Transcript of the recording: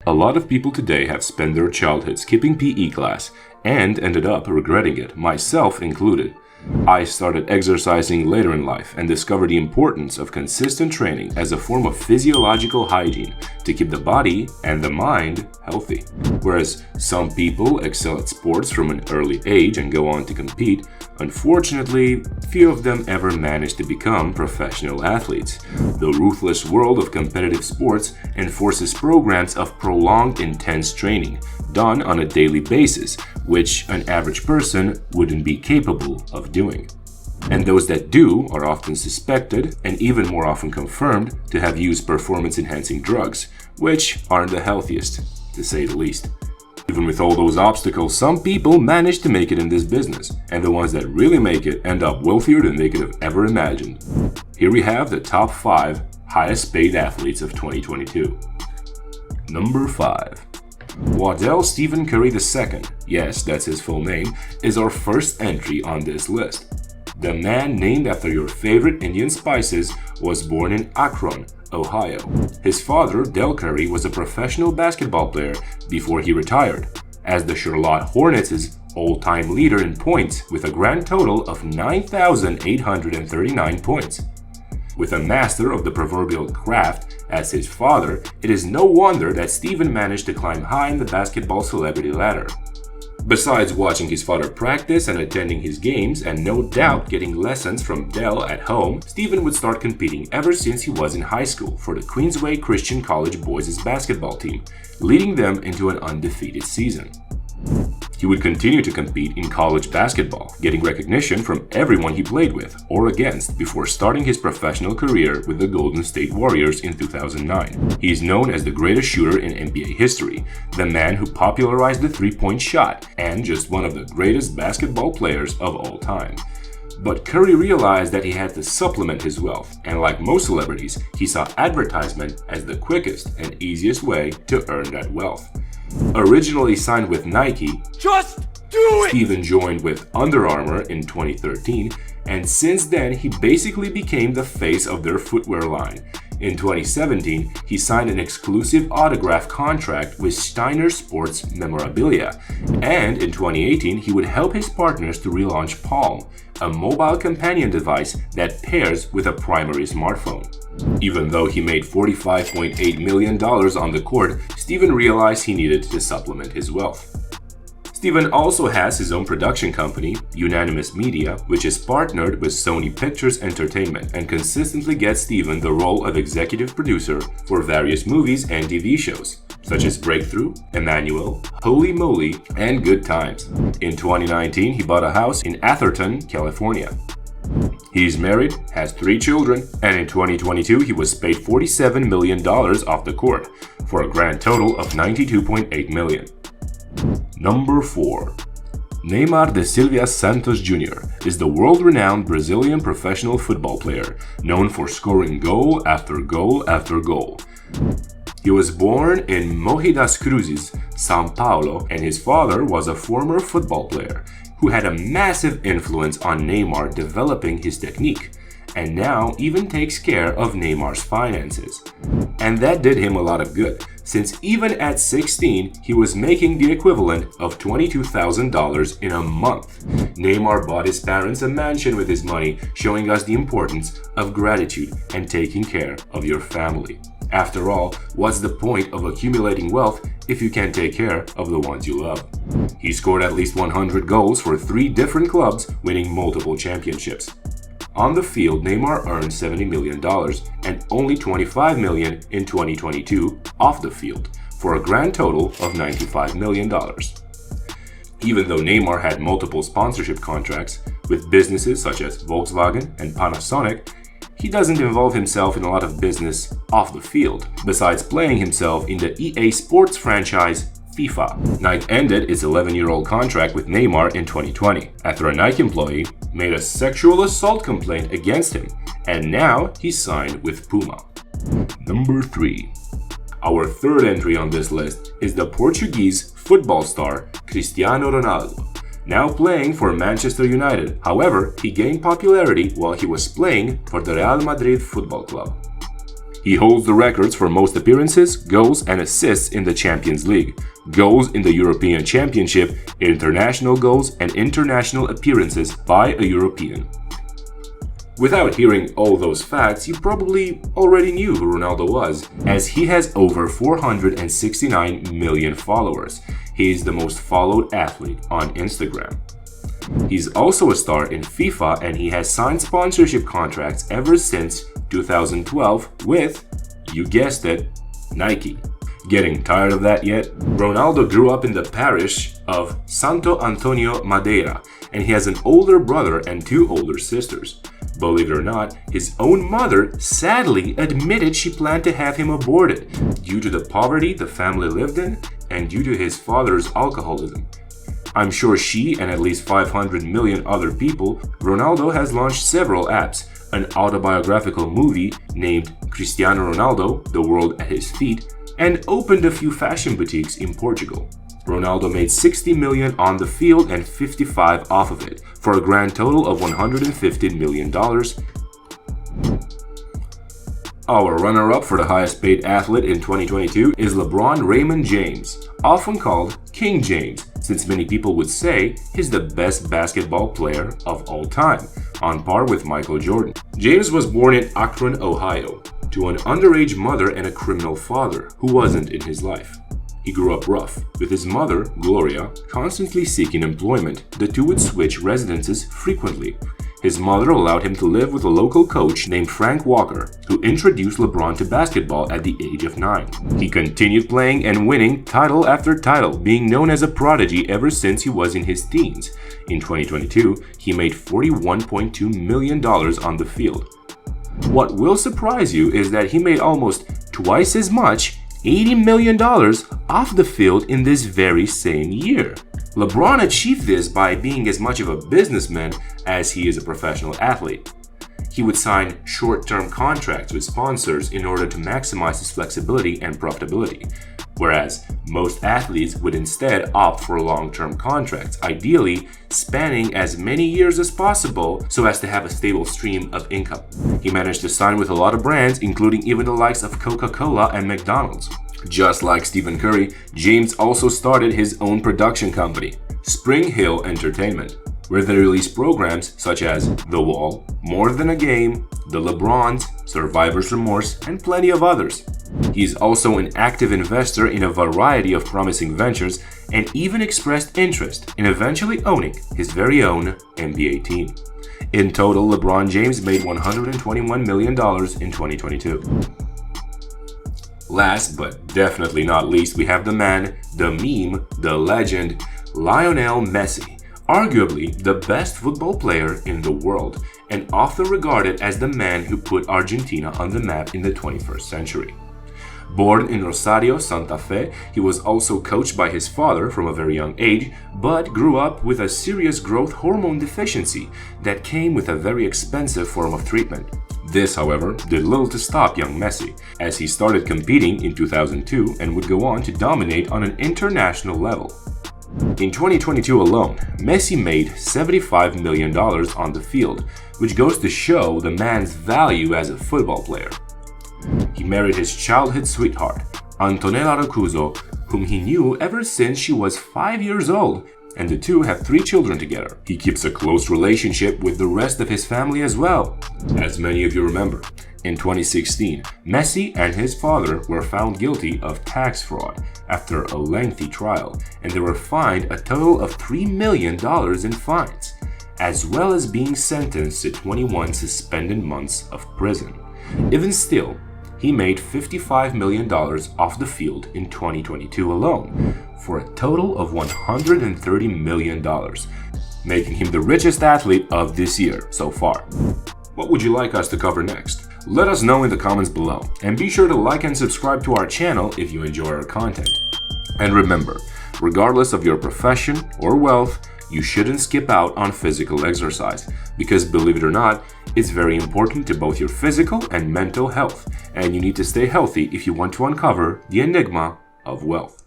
A lot of people today have spent their childhood skipping PE class and ended up regretting it, myself included. I started exercising later in life and discovered the importance of consistent training as a form of physiological hygiene to keep the body and the mind healthy. Whereas some people excel at sports from an early age and go on to compete, unfortunately, few of them ever manage to become professional athletes. The ruthless world of competitive sports enforces programs of prolonged, intense training done on a daily basis, which an average person wouldn't be capable of doing. And those that do are often suspected, and even more often confirmed, to have used performance-enhancing drugs, which aren't the healthiest, to say the least. Even with all those obstacles, some people manage to make it in this business, and the ones that really make it end up wealthier than they could have ever imagined. Here we have the top 5 highest paid athletes of 2022. Number 5. Waddell Stephen Curry II, yes, that's his full name, is our first entry on this list. The man named after your favorite Indian spices was born in Akron, Ohio. His father, Del Curry, was a professional basketball player before he retired, as the Charlotte Hornets' all-time leader in points with a grand total of 9,839 points. With a master of the proverbial craft as his father, it is no wonder that Stephen managed to climb high in the basketball celebrity ladder. Besides watching his father practice and attending his games, and no doubt getting lessons from Del at home, Stephen would start competing ever since he was in high school for the Queensway Christian College boys' basketball team, leading them into an undefeated season. He would continue to compete in college basketball, getting recognition from everyone he played with or against before starting his professional career with the Golden State Warriors in 2009. He is known as the greatest shooter in NBA history, the man who popularized the three-point shot, and just one of the greatest basketball players of all time. But Curry realized that he had to supplement his wealth, and like most celebrities, he saw advertisement as the quickest and easiest way to earn that wealth. Originally signed with Nike, Stephen joined with Under Armour in 2013, and since then he basically became the face of their footwear line. In 2017, he signed an exclusive autograph contract with Steiner Sports Memorabilia, and in 2018 he would help his partners to relaunch Palm, a mobile companion device that pairs with a primary smartphone. Even though he made $45.8 million on the court, Stephen realized he needed to supplement his wealth. Stephen also has his own production company, Unanimous Media, which is partnered with Sony Pictures Entertainment and consistently gets Stephen the role of executive producer for various movies and TV shows, such as Breakthrough, Emmanuel, Holy Moly, and Good Times. In 2019, he bought a house in Atherton, California. He's married, has 3 children, and in 2022 he was paid $47 million off the court, for a grand total of $92.8 million. Number 4. Neymar da Silva Santos Jr. is the world-renowned Brazilian professional football player, known for scoring goal after goal after goal. He was born in Mogi das Cruzes, São Paulo, and his father was a former football player who had a massive influence on Neymar developing his technique, and now even takes care of Neymar's finances. And that did him a lot of good, since even at 16, he was making the equivalent of $22,000 in a month. Neymar bought his parents a mansion with his money, showing us the importance of gratitude and taking care of your family. After all, what's the point of accumulating wealth if you can't take care of the ones you love? He scored at least 100 goals for 3 different clubs, winning multiple championships. On the field, Neymar earned $70 million and only $25 million in 2022 off the field, for a grand total of $95 million. Even though Neymar had multiple sponsorship contracts with businesses such as Volkswagen and Panasonic, he doesn't involve himself in a lot of business off the field, besides playing himself in the EA Sports franchise FIFA. Nike ended its 11-year-old contract with Neymar in 2020 after a Nike employee made a sexual assault complaint against him, and now he's signed with Puma. Number 3. Our third entry on this list is the Portuguese football star Cristiano Ronaldo, now playing for Manchester United. However, he gained popularity while he was playing for the Real Madrid Football Club. He holds the records for most appearances, goals, and assists in the Champions League, goals in the European Championship, international goals, and international appearances by a European. Without hearing all those facts, you probably already knew who Ronaldo was, as he has over 469 million followers. He is the most followed athlete on Instagram. He's also a star in FIFA, and he has signed sponsorship contracts ever since 2012 with, you guessed it, Nike. Getting tired of that yet? Ronaldo grew up in the parish of Santo Antonio Madeira, and he has an older brother and 2 older sisters. Believe it or not, his own mother sadly admitted she planned to have him aborted due to the poverty the family lived in and due to his father's alcoholism. I'm sure she and at least 500 million other people. Ronaldo has launched several apps, an autobiographical movie named Cristiano Ronaldo, The World at His Feet, and opened a few fashion boutiques in Portugal. Ronaldo made 60 million on the field and 55 off of it, for a grand total of $150 million. Our runner-up for the highest paid athlete in 2022 is LeBron Raymond James, often called King James, since many people would say he's the best basketball player of all time, on par with Michael Jordan. James was born in Akron, Ohio, to an underage mother and a criminal father who wasn't in his life. He grew up rough, with his mother, Gloria, constantly seeking employment. The two would switch residences frequently. His mother allowed him to live with a local coach named Frank Walker, who introduced LeBron to basketball at the age of 9. He continued playing and winning title after title, being known as a prodigy ever since he was in his teens. In 2022, he made $41.2 million on the field. What will surprise you is that he made almost twice as much, $80 million, off the field in this very same year. LeBron achieved this by being as much of a businessman as he is a professional athlete. He would sign short-term contracts with sponsors in order to maximize his flexibility and profitability, whereas most athletes would instead opt for long-term contracts, ideally spanning as many years as possible so as to have a stable stream of income. He managed to sign with a lot of brands, including even the likes of Coca-Cola and McDonald's. Just like Stephen Curry, James also started his own production company, Spring Hill Entertainment, where they release programs such as The Wall, More Than a Game, The LeBrons, Survivor's Remorse, and plenty of others. He's also an active investor in a variety of promising ventures and even expressed interest in eventually owning his very own NBA team. In total, LeBron James made $121 million in 2022. Last but definitely not least, we have the man, the meme, the legend, Lionel Messi, arguably the best football player in the world and often regarded as the man who put Argentina on the map in the 21st century. Born in Rosario, Santa Fe, he was also coached by his father from a very young age, but grew up with a serious growth hormone deficiency that came with a very expensive form of treatment. This, however, did little to stop young Messi, as he started competing in 2002 and would go on to dominate on an international level. In 2022 alone, Messi made $75 million on the field, which goes to show the man's value as a football player. He married his childhood sweetheart, Antonella Roccuzzo, whom he knew ever since she was 5 years old, and the two have 3 children together. He keeps a close relationship with the rest of his family as well. As many of you remember, in 2016, Messi and his father were found guilty of tax fraud after a lengthy trial, and they were fined a total of $3 million in fines, as well as being sentenced to 21 suspended months of prison. Even still, he made $55 million off the field in 2022 alone, for a total of $130 million, making him the richest athlete of this year so far. What would you like us to cover next? Let us know in the comments below, and be sure to like and subscribe to our channel if you enjoy our content. And remember, regardless of your profession or wealth, you shouldn't skip out on physical exercise, because believe it or not, it's very important to both your physical and mental health, and you need to stay healthy if you want to uncover the enigma of wealth.